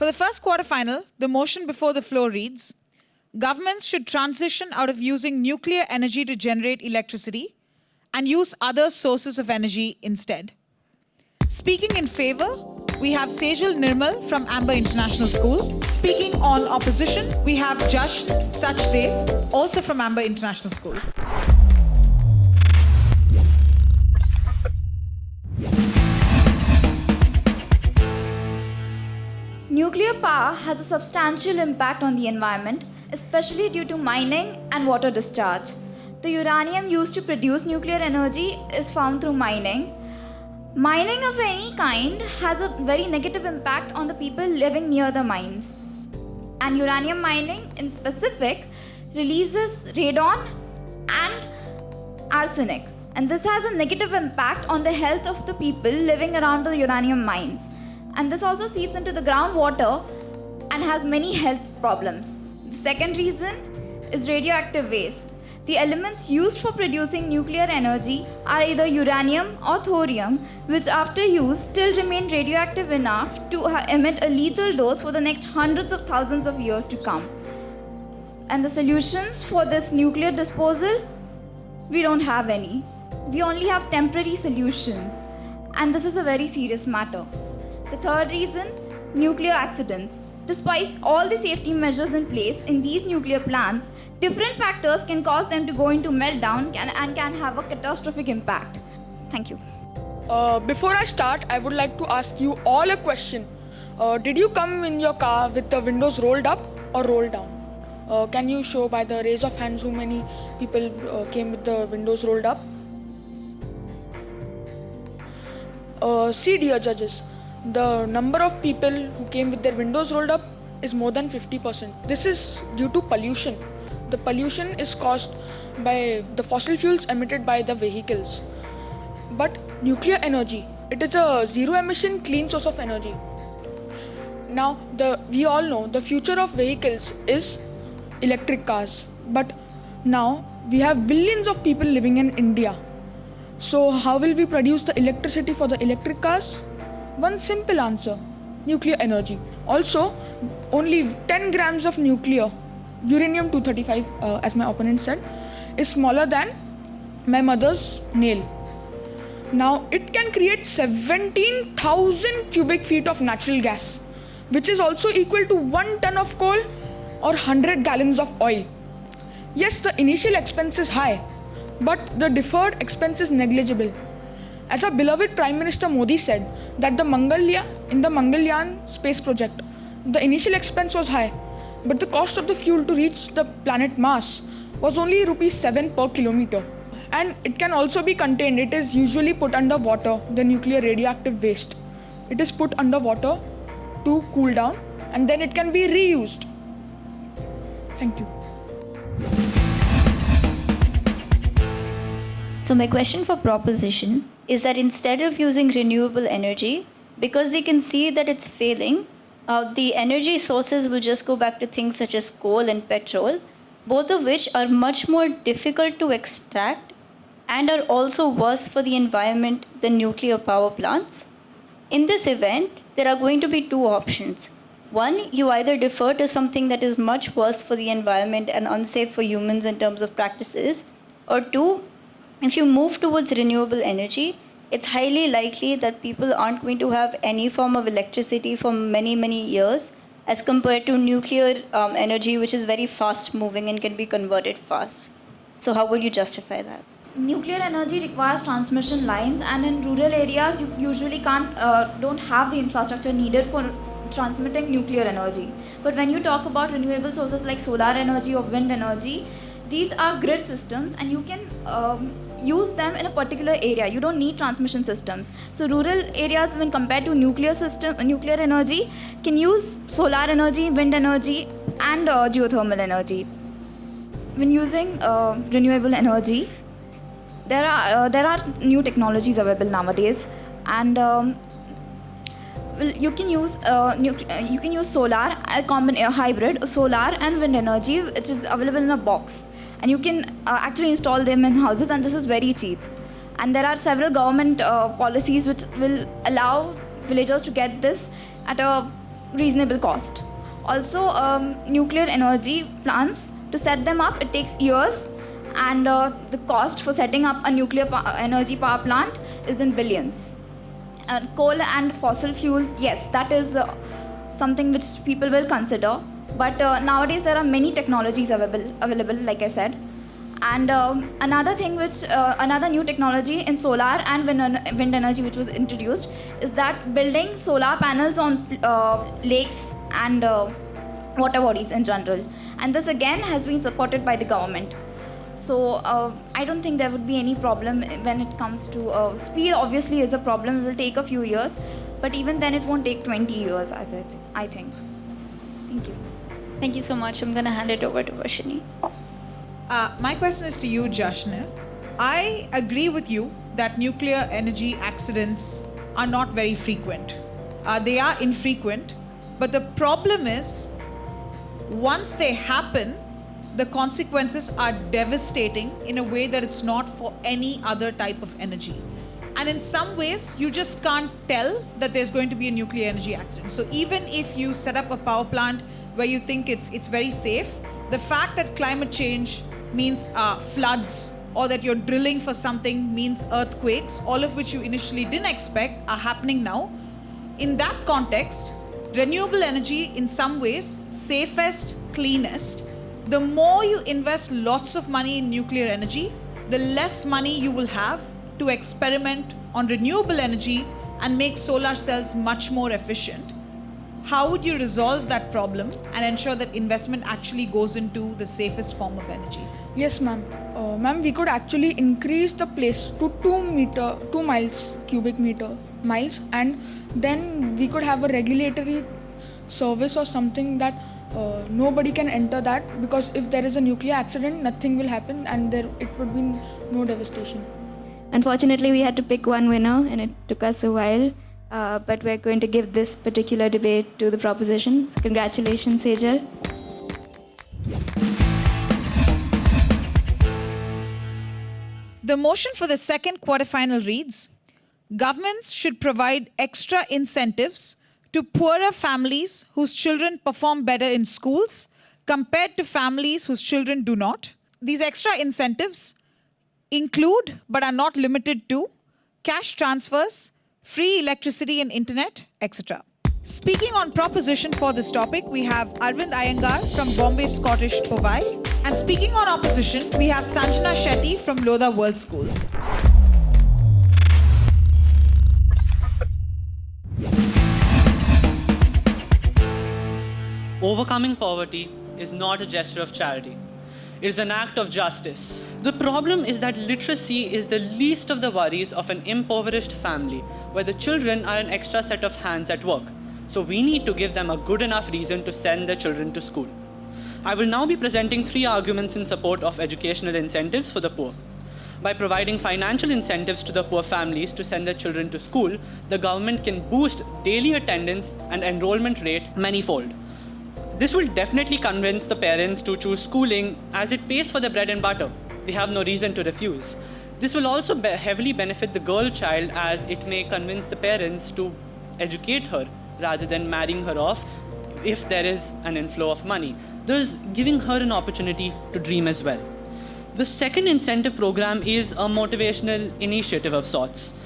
For the first quarterfinal, the motion before the floor reads, governments should transition out of using nuclear energy to generate electricity and use other sources of energy instead. Speaking in favor, we have Sejal Nirmal from Amber International School. Speaking on opposition, we have Jasht Sachdev, also from Amber International School. Nuclear power has a substantial impact on the environment, especially due to mining and water discharge. The uranium used to produce nuclear energy is found through mining. Mining of any kind has a very negative impact on the people living near the mines. And uranium mining in specific releases radon and arsenic. And this has a negative impact on the health of the people living around the uranium mines. And this also seeps into the groundwater and has many health problems. The second reason is radioactive waste. The elements used for producing nuclear energy are either uranium or thorium, which after use still remain radioactive enough to emit a lethal dose for the next hundreds of thousands of years to come. And the solutions for this nuclear disposal, we don't have any. We only have temporary solutions, and this is a very serious matter. The third reason, nuclear accidents. Despite all the safety measures in place in these nuclear plants, different factors can cause them to go into meltdown and can have a catastrophic impact. Thank you. Before I start, I would like to ask you all a question. Did you come in your car with the windows rolled up or rolled down? Can you show by the raise of hands how many people came with the windows rolled up? See, dear judges, the number of people who came with their windows rolled up is more than 50%. This is due to pollution. The pollution is caused by the fossil fuels emitted by the vehicles. But nuclear energy, it is a zero emission clean source of energy. Now, we all know the future of vehicles is electric cars. But now we have billions of people living in India. So how will we produce the electricity for the electric cars? One simple answer, nuclear energy. Also, only 10 grams of nuclear, uranium-235 as my opponent said, is smaller than my mother's nail. Now, it can create 17,000 cubic feet of natural gas, which is also equal to 1 ton of coal or 100 gallons of oil. Yes, the initial expense is high, but the deferred expense is negligible. As our beloved Prime Minister Modi said that in the Mangalyaan space project, the initial expense was high, but the cost of the fuel to reach the planet Mars was only ₹7 per kilometer. And it can also be contained. It is usually put under water, the nuclear radioactive waste. It is put under water to cool down and then it can be reused. Thank you. So my question for proposition is that instead of using renewable energy, because they can see that it's failing, the energy sources will just go back to things such as coal and petrol, both of which are much more difficult to extract and are also worse for the environment than nuclear power plants. In this event, there are going to be two options. One, you either defer to something that is much worse for the environment and unsafe for humans in terms of practices, or two, if you move towards renewable energy, it's highly likely that people aren't going to have any form of electricity for many, many years as compared to nuclear energy, which is very fast moving and can be converted fast. So how would you justify that? Nuclear energy requires transmission lines, and in rural areas you usually don't have the infrastructure needed for transmitting nuclear energy. But when you talk about renewable sources like solar energy or wind energy, these are grid systems and you can use them in a particular area. You don't need transmission systems. So rural areas, when compared to nuclear energy, can use solar energy, wind energy and geothermal energy. When using renewable energy, there are new technologies available nowadays, and you can use solar, a hybrid solar and wind energy, which is available in a box, and you can actually install them in houses, and this is very cheap. And there are several government policies which will allow villagers to get this at a reasonable cost. Also, nuclear energy plants, to set them up, it takes years, and the cost for setting up a nuclear energy power plant is in billions. Coal and fossil fuels, yes, that is something which people will consider. But nowadays there are many technologies available, like I said. And another thing another new technology in solar and wind energy which was introduced is that building solar panels on lakes and water bodies in general. And this again has been supported by the government. So I don't think there would be any problem when it comes to speed. Obviously is a problem. It will take a few years, but even then it won't take 20 years, I think. Thank you. Thank you so much. I'm going to hand it over to Varshini. My question is to you, Jashna. I agree with you that nuclear energy accidents are not very frequent. They are infrequent, but the problem is once they happen, the consequences are devastating in a way that it's not for any other type of energy. And in some ways, you just can't tell that there's going to be a nuclear energy accident. So even if you set up a power plant where you think it's very safe, the fact that climate change means floods, or that you're drilling for something means earthquakes, all of which you initially didn't expect are happening now. In that context, renewable energy in some ways, safest, cleanest. The more you invest lots of money in nuclear energy, the less money you will have to experiment on renewable energy and make solar cells much more efficient. How would you resolve that problem and ensure that investment actually goes into the safest form of energy? Yes, ma'am. Ma'am, we could actually increase the place to 2 miles, cubic meter, miles, and then we could have a regulatory service or something that nobody can enter that, because if there is a nuclear accident, nothing will happen and it would be no devastation. Unfortunately, we had to pick one winner and it took us a while. But we're going to give this particular debate to the proposition. So congratulations, Sejal. The motion for the second quarterfinal reads, governments should provide extra incentives to poorer families whose children perform better in schools compared to families whose children do not. These extra incentives include, but are not limited to, cash transfers, free electricity and internet, etc. Speaking on proposition for this topic, we have Arvind Iyengar from Bombay Scottish Povai. And speaking on opposition, we have Sanjana Shetty from Lodha World School. Overcoming poverty is not a gesture of charity. It is an act of justice. The problem is that literacy is the least of the worries of an impoverished family, where the children are an extra set of hands at work. So we need to give them a good enough reason to send their children to school. I will now be presenting 3 arguments in support of educational incentives for the poor. By providing financial incentives to the poor families to send their children to school, the government can boost daily attendance and enrollment rate manifold. This will definitely convince the parents to choose schooling as it pays for their bread and butter. They have no reason to refuse. This will also heavily benefit the girl child, as it may convince the parents to educate her rather than marrying her off if there is an inflow of money, thus giving her an opportunity to dream as well. The second incentive program is a motivational initiative of sorts,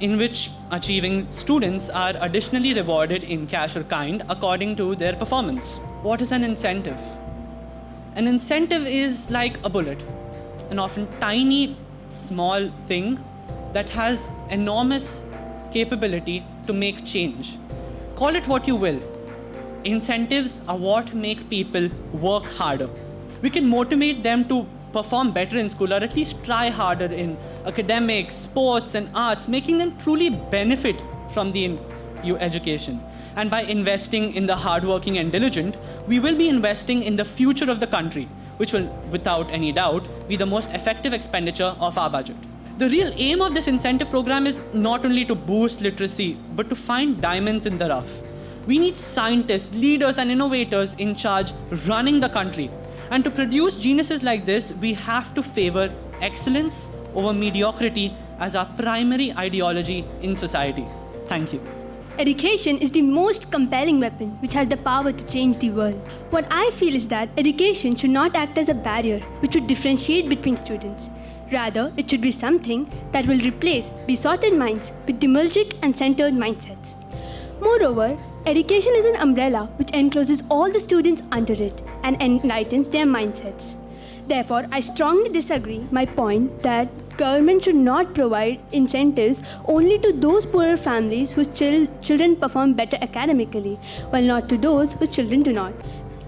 in which achieving students are additionally rewarded in cash or kind according to their performance. What is an incentive? An incentive is like a bullet, an often tiny, small thing that has enormous capability to make change. Call it what you will. Incentives are what make people work harder. We can motivate them to perform better in school, or at least try harder in academics, sports and arts, making them truly benefit from the education. And by investing in the hardworking and diligent, we will be investing in the future of the country, which will, without any doubt, be the most effective expenditure of our budget. The real aim of this incentive program is not only to boost literacy, but to find diamonds in the rough. We need scientists, leaders and innovators in charge running the country. And to produce geniuses like this, we have to favor excellence over mediocrity as our primary ideology in society. Thank you. Education is the most compelling weapon which has the power to change the world. What I feel is that education should not act as a barrier which would differentiate between students. Rather, it should be something that will replace besotted minds with demurgic and centered mindsets. Moreover, education is an umbrella which encloses all the students under it and enlightens their mindsets. Therefore, I strongly disagree my point that government should not provide incentives only to those poorer families whose children perform better academically, while not to those whose children do not.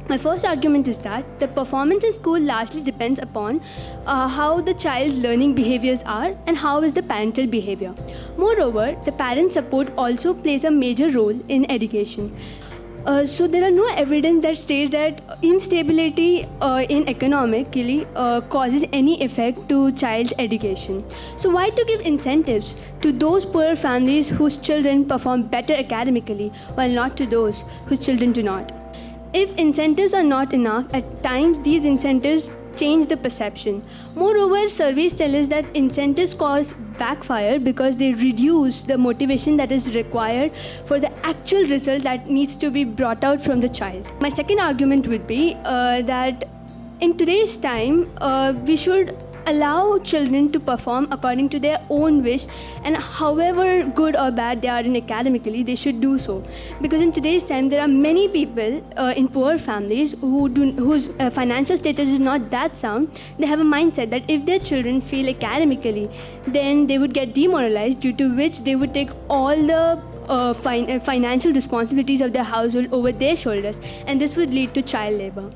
My first argument is that the performance in school largely depends upon how the child's learning behaviors are and how is the parental behavior. Moreover, the parent support also plays a major role in education. So there are no evidence that states that instability in economically causes any effect to child's education. So why to give incentives to those poor families whose children perform better academically while not to those whose children do not? If incentives are not enough, at times these incentives change the perception. Moreover, surveys tell us that incentives cause backfire because they reduce the motivation that is required for the actual result that needs to be brought out from the child. My second argument would be that in today's time, we should allow children to perform according to their own wish, and however good or bad they are in academically, they should do so. Because in today's time, there are many people in poor families whose financial status is not that sound. They have a mindset that if their children fail academically, then they would get demoralized, due to which they would take all the financial responsibilities of their household over their shoulders, and this would lead to child labor.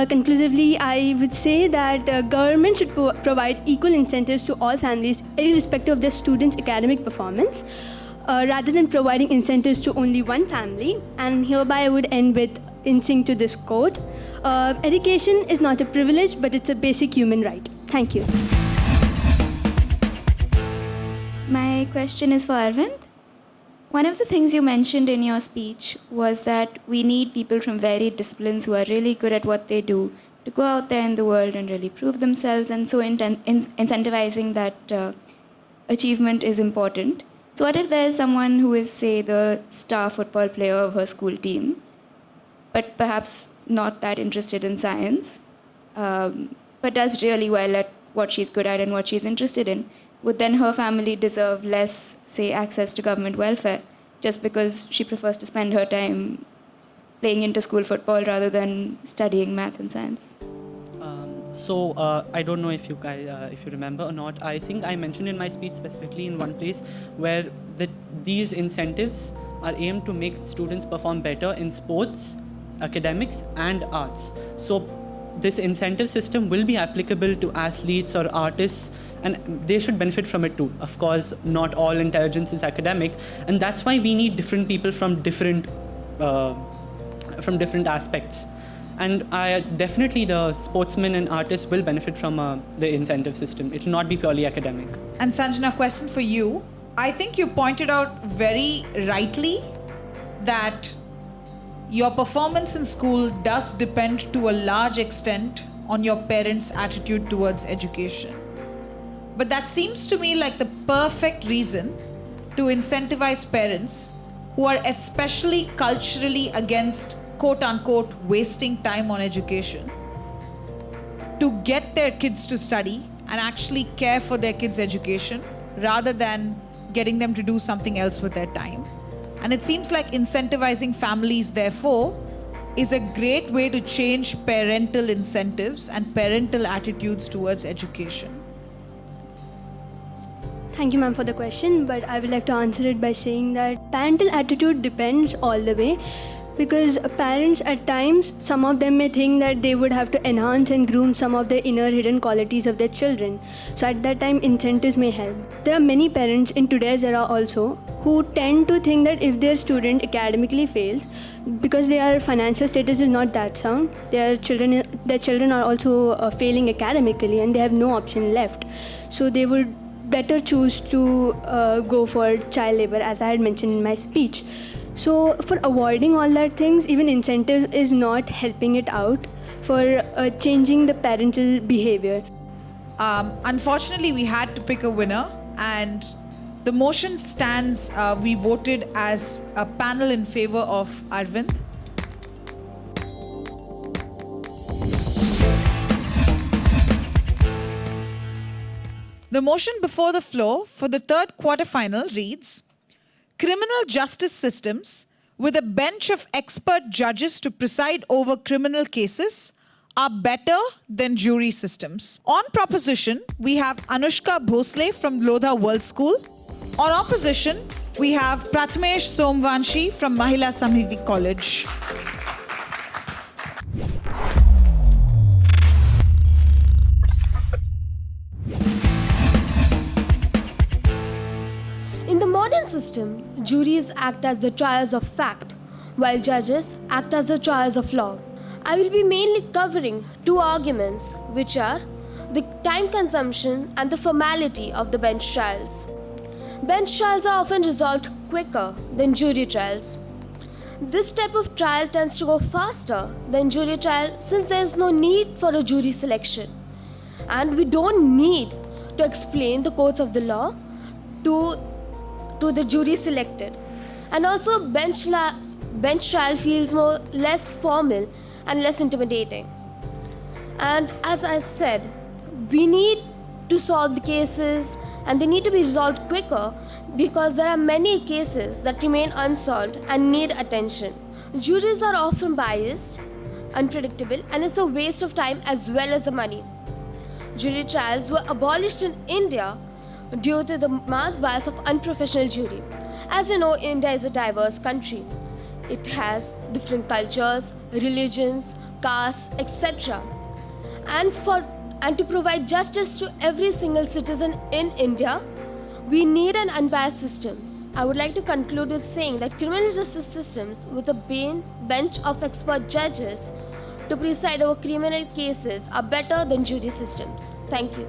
Conclusively, I would say that government should provide equal incentives to all families irrespective of their students' academic performance, rather than providing incentives to only one family. And hereby I would end with insing to this quote: education is not a privilege, but it's a basic human right. Thank you. My question is for Arvind. One of the things you mentioned in your speech was that we need people from varied disciplines who are really good at what they do to go out there in the world and really prove themselves, and so incentivizing that achievement is important. So what if there's someone who is, say, the star football player of her school team, but perhaps not that interested in science, but does really well at what she's good at and what she's interested in? Would then her family deserve less, say, access to government welfare just because she prefers to spend her time playing inter-school football rather than studying math and science? I don't know if you guys, if you remember or not. I think I mentioned in my speech specifically in one place where these incentives are aimed to make students perform better in sports, academics, and arts. So this incentive system will be applicable to athletes or artists, and they should benefit from it too. Of course, not all intelligence is academic, and that's why we need different people from different aspects. And definitely the sportsmen and artists will benefit from the incentive system. It will not be purely academic. And Sanjana, question for you. I think you pointed out very rightly that your performance in school does depend to a large extent on your parents' attitude towards education. But that seems to me like the perfect reason to incentivize parents who are especially culturally against, quote-unquote, wasting time on education, to get their kids to study and actually care for their kids' education rather than getting them to do something else with their time. And it seems like incentivizing families, therefore, is a great way to change parental incentives and parental attitudes towards education. Thank you, ma'am, for the question, but I would like to answer it by saying that parental attitude depends all the way, because parents at times, some of them may think that they would have to enhance and groom some of the inner hidden qualities of their children. So at that time, incentives may help. There are many parents in today's era also who tend to think that if their student academically fails, because their financial status is not that sound, their children are also failing academically and they have no option left. So they would better choose to go for child labor, as I had mentioned in my speech. So for avoiding all that things, even incentive is not helping it out for changing the parental behavior. Unfortunately, we had to pick a winner, and The motion stands. We voted as a panel in favor of Arvind. The motion before the floor for the third quarterfinal reads, criminal justice systems with a bench of expert judges to preside over criminal cases are better than jury systems. On proposition, we have Anushka Bhosle from Lodha World School. On opposition, we have Prathamesh Somvanshi from Mahila Samriddhi College. In the modern system, juries act as the triers of fact, while judges act as the triers of law. I will be mainly covering two arguments, which are the time consumption and the formality of the bench trials. Bench trials are often resolved quicker than jury trials. This type of trial tends to go faster than jury trial since there is no need for a jury selection. And we don't need to explain the codes of the law to the jury selected. And also bench trial feels less formal and less intimidating. And as I said, we need to solve the cases and they need to be resolved quicker because there are many cases that remain unsolved and need attention. Juries are often biased, unpredictable, and it's a waste of time as well as the money. Jury trials were abolished in India due to the mass bias of unprofessional jury. As you know, India is a diverse country. It has different cultures, religions, castes, etc. And to provide justice to every single citizen in India, we need an unbiased system. I would like to conclude with saying that criminal justice systems with a bench of expert judges to preside over criminal cases are better than jury systems. Thank you.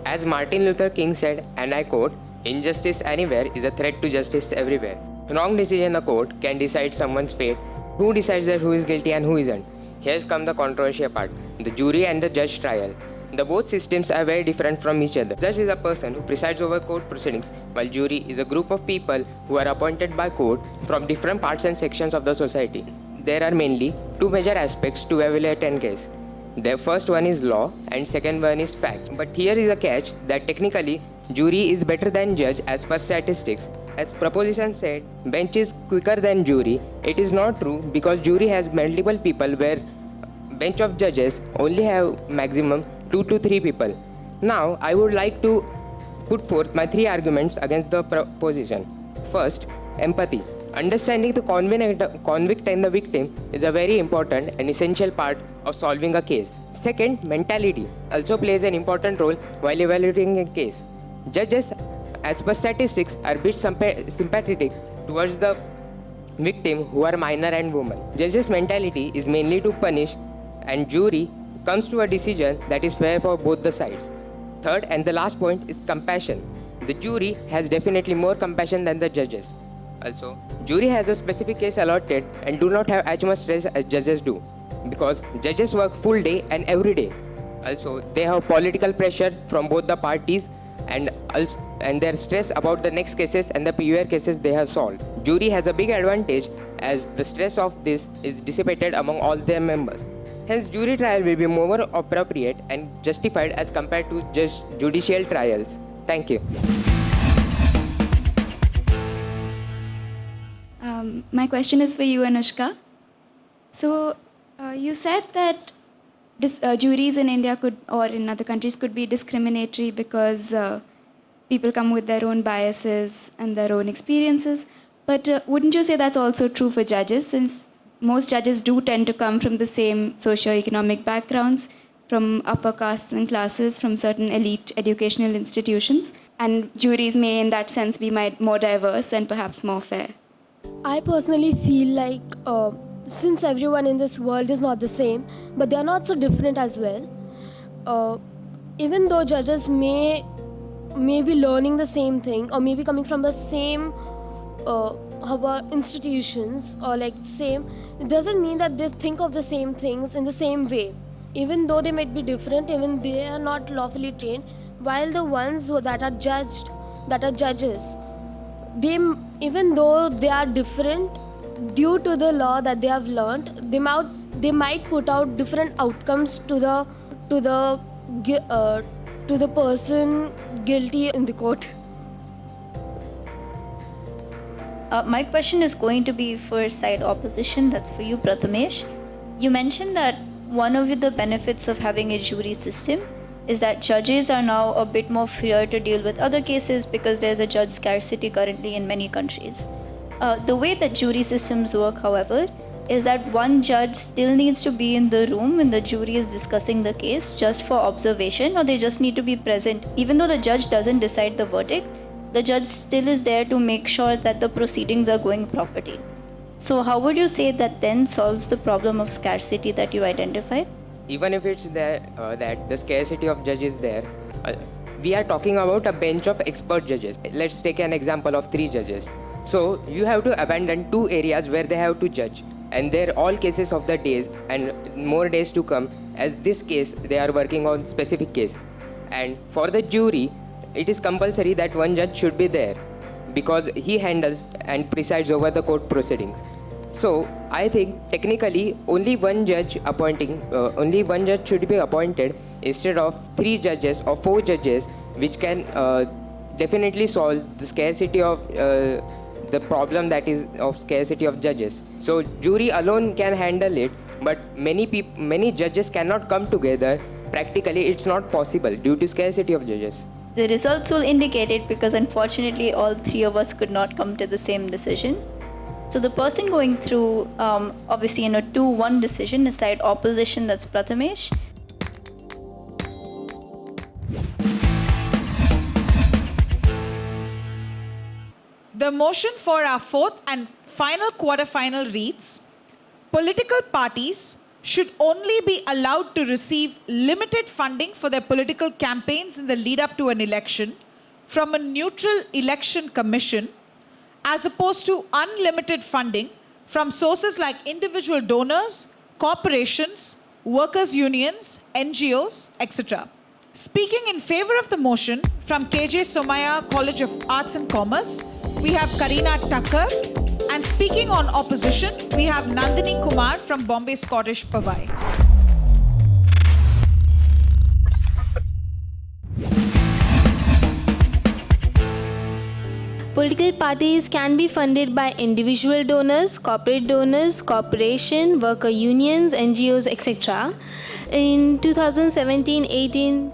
As Martin Luther King said, and I quote, "Injustice anywhere is a threat to justice everywhere." Wrong decision in the court can decide someone's fate. Who decides that who is guilty and who isn't? Here's come the controversial part, the jury and the judge trial. The both systems are very different from each other. Judge is a person who presides over court proceedings, while jury is a group of people who are appointed by court from different parts and sections of the society. There are mainly two major aspects to evaluate a case. The first one is law and second one is fact. But here is a catch that technically jury is better than judge as per statistics. As proposition said, bench is quicker than jury. It is not true because jury has multiple people where bench of judges only have maximum 2 to 3 people. Now I would like to put forth my 3 arguments against the proposition. First, empathy. Understanding the convict and the victim is a very important and essential part of solving a case. Second, mentality also plays an important role while evaluating a case. Judges, as per statistics, are a bit sympathetic towards the victim who are minor and women. Judges' mentality is mainly to punish, and jury comes to a decision that is fair for both the sides. Third and the last point is compassion. The jury has definitely more compassion than the judges. Also, jury has a specific case allotted and do not have as much stress as judges do because judges work full day and every day. Also, they have political pressure from both the parties and their stress about the next cases and the previous cases they have solved. Jury has a big advantage as the stress of this is dissipated among all their members. Hence, jury trial will be more appropriate and justified as compared to just judicial trials. Thank you. My question is for you, Anushka. So, you said that juries in India could, or in other countries, could be discriminatory because people come with their own biases and their own experiences. But wouldn't you say that's also true for judges, since most judges do tend to come from the same socio-economic backgrounds, from upper castes and classes, from certain elite educational institutions, and juries may in that sense be more diverse and perhaps more fair? I personally feel like since everyone in this world is not the same, but they are not so different as well. Even though judges may be learning the same thing or maybe coming from the same institutions or like same, it doesn't mean that they think of the same things in the same way. Even though they might be different, even they are not lawfully trained, while the ones that are judged that are judges, even though they are different due to the law that they have learned, they might put out different outcomes to the person guilty in the court. My question is going to be for side opposition. That's for you, Prathamesh. You mentioned that one of the benefits of having a jury system is that judges are now a bit more freer to deal with other cases because there's a judge scarcity currently in many countries. The way that jury systems work, however, is that one judge still needs to be in the room when the jury is discussing the case just for observation, or they just need to be present. Even though the judge doesn't decide the verdict, the judge still is there to make sure that the proceedings are going properly. So how would you say that then solves the problem of scarcity that you identified? Even if it's there that the scarcity of judges there, we are talking about a bench of expert judges. Let's take an example of 3 judges. So you have to abandon 2 areas where they have to judge, and they're all cases of the days and more days to come. As this case, they are working on specific case, and for the jury, it is compulsory that one judge should be there because he handles and presides over the court proceedings. So I think technically only one judge should be appointed instead of 3 judges or 4 judges, which can definitely solve the scarcity of the problem that is of scarcity of judges. So jury alone can handle it, but many judges cannot come together. Practically, it's not possible due to scarcity of judges. The results will indicate it because unfortunately all 3 of us could not come to the same decision. So the person going through, obviously in a 2-1 decision, aside opposition, that's Prathamesh. The motion for our 4th and final quarter-final reads, political parties should only be allowed to receive limited funding for their political campaigns in the lead-up to an election from a neutral election commission, as opposed to unlimited funding from sources like individual donors, corporations, workers' unions, NGOs, etc. Speaking in favor of the motion from KJ Somaya College of Arts and Commerce, we have Karina Tucker. And speaking on opposition, we have Nandini Kumar from Bombay Scottish Pavai. Political parties can be funded by individual donors, corporate donors, corporation, worker unions, NGOs, etc. In 2017-18,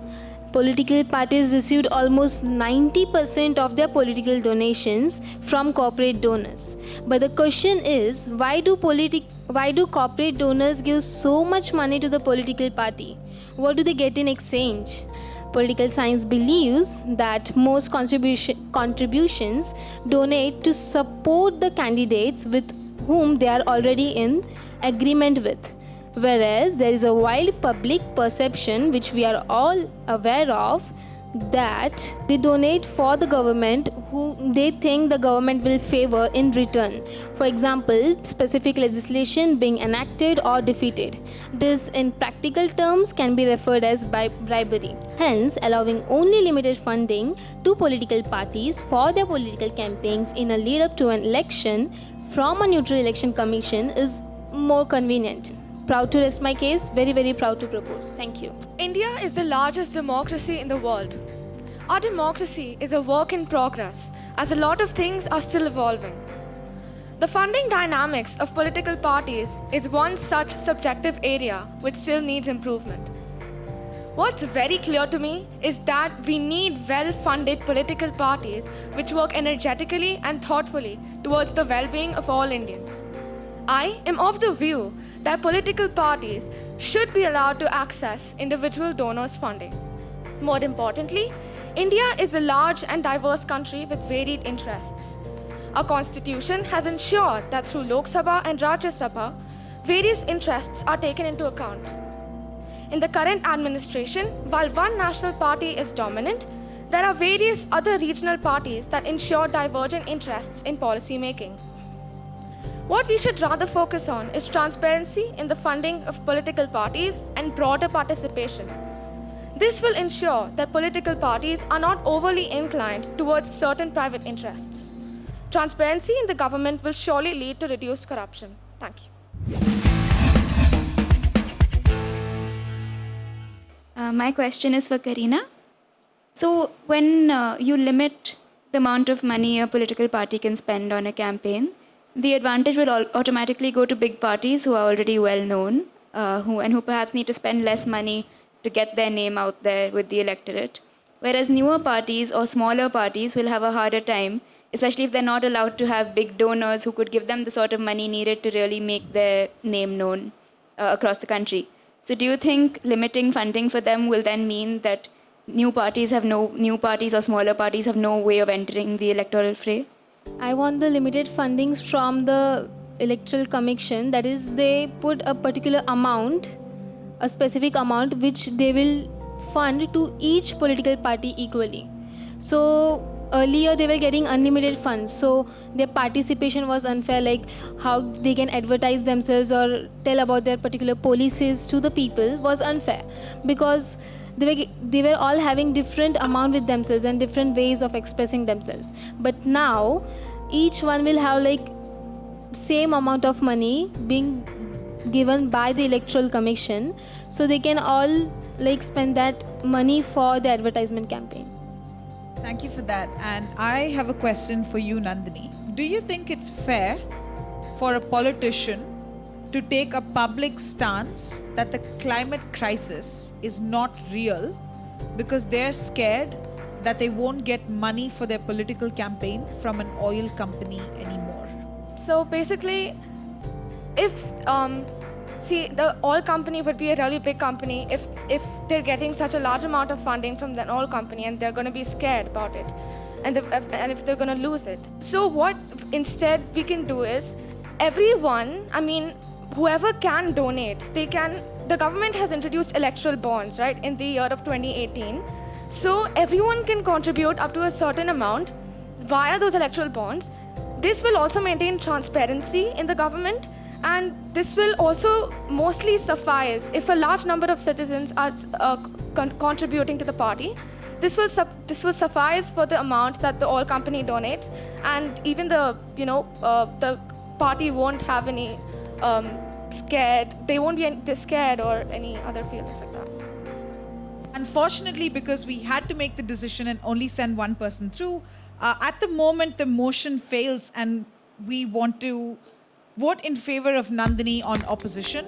political parties received almost 90% of their political donations from corporate donors. But the question is, why do corporate donors give so much money to the political party? What do they get in exchange? Political science believes that most contributions donate to support the candidates with whom they are already in agreement with. Whereas there is a wild public perception, which we are all aware of, that they donate for the government who they think the government will favor in return. For example, specific legislation being enacted or defeated. This in practical terms can be referred as bribery. Hence, allowing only limited funding to political parties for their political campaigns in a lead up to an election from a neutral election commission is more convenient. Proud to rest my case, very, very proud to propose. Thank you. India is the largest democracy in the world. Our democracy is a work in progress, as a lot of things are still evolving. The funding dynamics of political parties is one such subjective area which still needs improvement. What's very clear to me is that we need well-funded political parties which work energetically and thoughtfully towards the well-being of all Indians. I am of the view that political parties should be allowed to access individual donors' funding. More importantly, India is a large and diverse country with varied interests. Our constitution has ensured that through Lok Sabha and Rajya Sabha, various interests are taken into account. In the current administration, while one national party is dominant, there are various other regional parties that ensure divergent interests in policy making. What we should rather focus on is transparency in the funding of political parties and broader participation. This will ensure that political parties are not overly inclined towards certain private interests. Transparency in the government will surely lead to reduced corruption. Thank you. My question is for Karina. So, when you limit the amount of money a political party can spend on a campaign, the advantage will automatically go to big parties who are already well known, who perhaps need to spend less money to get their name out there with the electorate. Whereas newer parties or smaller parties will have a harder time, especially if they're not allowed to have big donors who could give them the sort of money needed to really make their name known across the country. So do you think limiting funding for them will then mean that new parties or smaller parties have no way of entering the electoral fray? I want the limited fundings from the electoral commission. That is, they put a particular amount, a specific amount, which they will fund to each political party equally. So earlier they were getting unlimited funds, so their participation was unfair, like how they can advertise themselves or tell about their particular policies to the people was unfair, because they were all having different amount with themselves and different ways of expressing themselves. But now each one will have like same amount of money being given by the electoral commission, so they can all like spend that money for the advertisement campaign. Thank you for that. And I have a question for you, Nandini. Do you think it's fair for a politician to take a public stance that the climate crisis is not real because they're scared that they won't get money for their political campaign from an oil company anymore? So basically, if the oil company would be a really big company if they're getting such a large amount of funding from the oil company, and they're going to be scared about it, and if they're going to lose it. So what instead we can do is, everyone, whoever can donate, the government has introduced electoral bonds, right, in the year of 2018. So everyone can contribute up to a certain amount via those electoral bonds. This will also maintain transparency in the government, and this will also mostly suffice if a large number of citizens are contributing to the party. This will suffice for the amount that the oil company donates, and even the party won't have any they won't be scared or any other feelings like that. Unfortunately, because we had to make the decision and only send one person through, at the moment the motion fails and we want to vote in favor of Nandini on opposition.